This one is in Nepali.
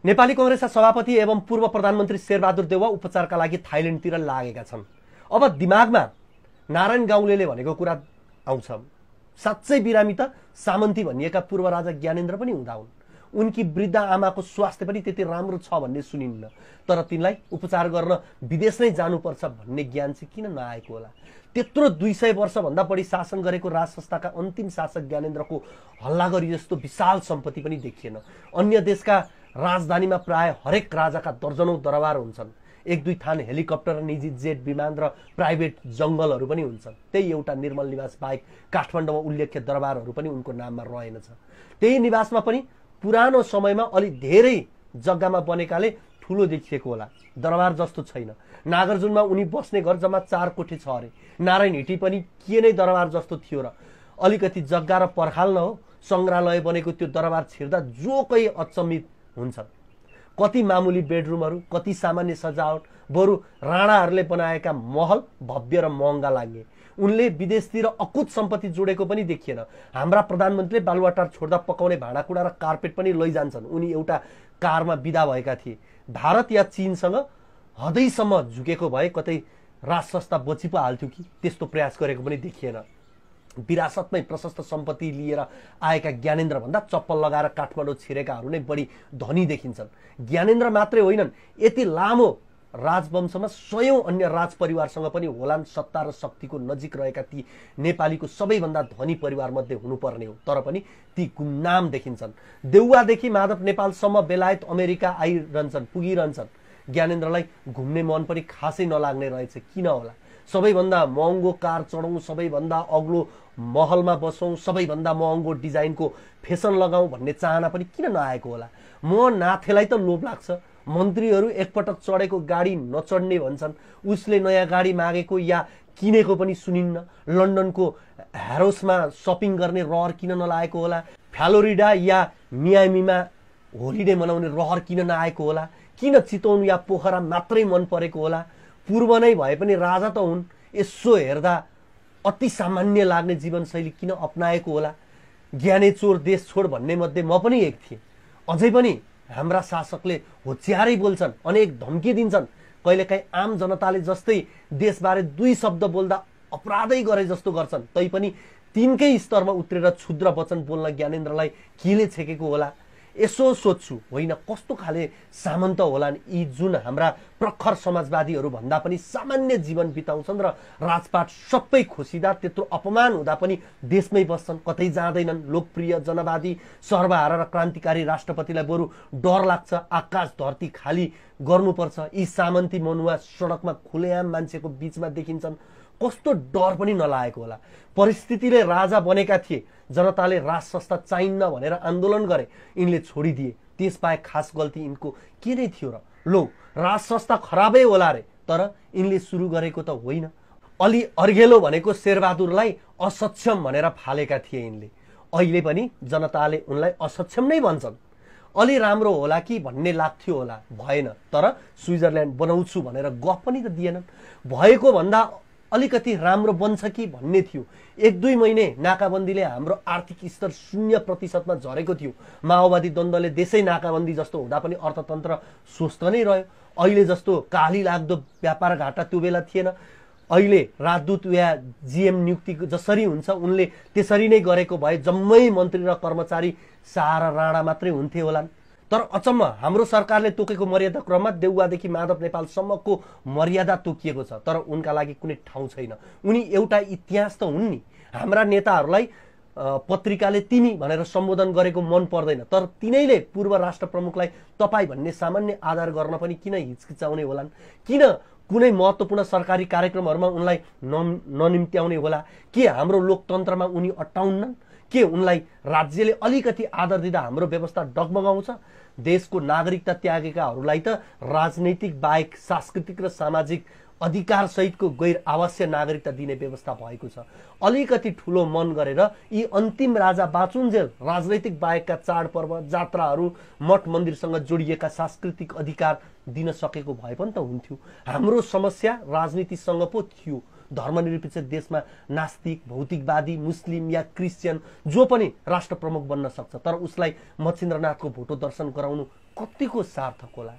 नेपाली कांग्रेसका सभापति एवं पूर्व प्रधानमन्त्री शेरबहादुर देउवा उपचारका लागि थाइल्यान्डतिर लागेका छन्। अब दिमागमा नारायण गाउँलेले भनेको कुरा आउँछ। साँच्चै बिरामी त सामन्ती भनिएका पूर्व राजा ज्ञानेन्द्र पनि हुँदा हुन्। उनकी वृद्ध आमाको स्वास्थ्य पनि त्यति राम्रो छ भन्ने सुनिन्न, तर तिनलाई उपचार गर्न विदेश नै जानुपर्छ भन्ने ज्ञान चाहिँ किन नआएको होला? त्यत्रो 200 वर्षभन्दा बढी शासन गरेको राज संस्थाका अन्तिम शासक ज्ञानेन्द्रको हल्ला गरी जस्तो विशाल सम्पत्ति पनि देखिएन। अन्य देशका राजधानीमा प्राय हरेक राजाका दर्जनौं दरबार हुन्छन्। 1-2 थान हेलिकप्टर, निजी जेट विमान र प्राइभेट जंगलहरू पनि हुन्छन्। त्यही एउटा निर्मल निवास बाहेक काठमाडौँमा उल्लेख्य दरबारहरू पनि उनको नाममा रहेनछ। त्यही निवासमा पनि पुरानो समयमा अलि धेरै जग्गामा बनेकाले ठूलो देखिएको होला, दरबार जस्तो छैन। नागार्जुनमा उनी बस्ने घर जम्मा 4 कोठे छ अरे। नारायण हिटी पनि के नै दरबार जस्तो थियो र? अलिकति जग्गा र पर्खाल न हो, संग्रहालय बनेको त्यो दरबार छिर्दा जो कोही अचम्मित हुन्छ। कति मामुली बेडरुमहरू, कति सामान्य सजावट, बरु राणाहरूले बनाएका महल भव्य र महँगा लाग्ने। उनले विदेशतिर अकुत सम्पत्ति जोडेको पनि देखिएन। हाम्रा प्रधानमन्त्रीले बालुवाटार छोड्दा पकाउने भाँडाकुँडा र कार्पेट पनि लैजान्छन्। उनी एउटा कारमा विदा भएका थिए। भारत या चीनसँग हदैसम्म झुकेको भए कतै राज संस्था बची पो हाल्थ्यो कि? त्यस्तो प्रयास गरेको पनि देखिएन। विरासतमै प्रशस्त सम्पत्ति लिएर आएका ज्ञानेन्द्र भन्दा चप्पल लगाएर काठमाडौँ छिरेकाहरू नै बढी धनी देखिन्छन्। ज्ञानेन्द्र मात्रै होइनन्, यति लामो राजवंशमा 100औं अन्य राज परिवारसँग पनि होलान्। सत्ता र शक्तिको नजिक रहेका ती नेपालीको सबैभन्दा धनी परिवार मध्ये हुनुपर्ने हो, तर पनि ती गुमनाम देखिन्छन्। देउवादेखि माधव नेपालसम्म बेलायत अमेरिका पुगिरहन्छन्। ज्ञानेन्द्रलाई घुम्ने मन पनि खासै नलाग्ने रहेछ, किन होला? सबैभन्दा महँगो कार चढौँ, सबैभन्दा अग्लो महलमा बसौँ, सबैभन्दा महँगो डिजाइनको फेसन लगाउँ भन्ने चाहना पनि किन नआएको होला? म नाथेलाई त लोभ लाग्छ। मन्त्रीहरू एकपटक चढेको गाडी नचढ्ने भन्छन्। उसले नयाँ गाडी मागेको या किनेको पनि सुनिन्न। लन्डनको ह्यारोसमा सपिङ गर्ने रहर किन नलागेको होला? फ्लोरिडा या मियामीमा होलिडे मनाउने रहर किन नआएको होला? किन चितवन या पोखरा मात्रै मन परेको होला? पूर्व नै भए पनि राजा त हुन्। यसो हेर्दा अति सामान्य लाग्ने जीवनशैली किन अपनाएको होला? ज्ञाने चोर देश छोड भन्ने मध्ये म पनि एक थिएँ। अझै पनि हाम्रा शासकले होच्यारै बोल्छन्, अनेक धम्की दिन्छन्। कहिलेकाहीँ आम जनताले जस्तै देशबारे 2 शब्द बोल्दा अपराधै गरे जस्तो गर्छन्। तैपनि तिनकै स्तरमा उत्रेर क्षुद्र वचन बोल्न ज्ञानेन्द्रलाई केले छेकेको होला? यसो सोच्छु, होइन कस्तो खाले सामन्त होलान् यी जुन हाम्रा प्रखर समाजवादीहरू भन्दा पनि सामान्य जीवन बिताउँछन् र राजपाट सबै खोसिदा त्यत्रो अपमान हुँदा पनि देशमै बस्छन्, कतै जाँदैनन्। लोकप्रिय जनवादी सर्वहारा र क्रान्तिकारी राष्ट्रपतिलाई बरु डर लाग्छ। आकाश धरती खाली गर्नुपर्छ। यी सामन्ती मनुवा सडकमा खुलेआम मान्छेको बीचमा देखिन्छन्। कस्तो डर पनि नलागेको होला? परिस्थितिले राजा बनेका थिए। जनताले राज संस्था चाहिन्न भनेर आन्दोलन गरे, यिनले छोडिदिए। त्यसबाहेक खास गल्ती यिनको के नै थियो र? लो, राज संस्था खराबै होला रे, तर यिनले सुरु गरेको त होइन। अलि अर्घेलो भनेको शेरबहादुरलाई असक्षम भनेर फालेका थिए यिनले। अहिले पनि जनताले उनलाई असक्षम नै भन्छन्। अलि राम्रो होला कि भन्ने लाग्थ्यो होला, भएन। तर स्विजरल्यान्ड बनाउँछु भनेर गफ पनि त दिएनन्। भएको भन्दा अलिकति राम्रो बन्छ कि भन्ने थियो। 1-2 महिने नाकाबन्दीले हाम्रो आर्थिक स्तर 0% झरेको थियो। माओवादी द्वन्द्वले देशै नाकाबन्दी जस्तो हुँदा पनि अर्थतन्त्र स्वस्थ नै रह्यो। अहिले जस्तो काली लाग्दो व्यापार घाटा त्यो बेला थिएन। अहिले राजदूत या जीएम नियुक्ति जसरी हुन्छ उनले त्यसरी नै गरेको भए जम्मै मन्त्री र कर्मचारी शाह र राणा मात्रै हुन्थे होलान्। तर अचम्म, हाम्रो सरकारले तोकेको मर्यादा क्रममा देउवादेखि माधव नेपालसम्मको मर्यादा तोकिएको छ, तर उनका लागि कुनै ठाउँ छैन। उनी एउटा इतिहास त हुन् नि। हाम्रा नेताहरूलाई पत्रिकाले तिमी भनेर सम्बोधन गरेको मन पर्दैन, तर तिनैले पूर्व राष्ट्र प्रमुखलाई तपाईँ भन्ने सामान्य आदर गर्न पनि किन हिचकिचाउने होलान्? किन कुनै महत्त्वपूर्ण सरकारी कार्यक्रमहरूमा उनलाई ननिम्त्याउने होला? के हाम्रो लोकतन्त्रमा उनी अट्टाउन्नन्? के उनलाई राज्यले अलिकति आदर दिँदा हाम्रो व्यवस्था डगमगाउँछ? देशको नागरिकता त्यागेकाहरूलाई त राजनैतिक बाहेक सांस्कृतिक र सामाजिक अधिकार सहितको गैर आवासीय नागरिकता दिने व्यवस्था भएको छ। अलिकति ठुलो मन गरेर यी अन्तिम राजा बाँचुन्जेल राजनैतिक बाहेकका चाडपर्व, जात्राहरू, मठ मन्दिरसँग जोडिएका सांस्कृतिक अधिकार दिन सकेको भए पनि त हुन्थ्यो। हाम्रो समस्या राजनीतिसँग पो थियो। धर्मनिरपेक्ष देशमा नास्तिक, भौतिकवादी, मुस्लिम या क्रिस्चियन जो पनि राष्ट्र प्रमुख बन्न सक्छ, तर उसलाई मच्छिन्द्रनाथको भोटो दर्शन गराउनु कतिको सार्थक होला?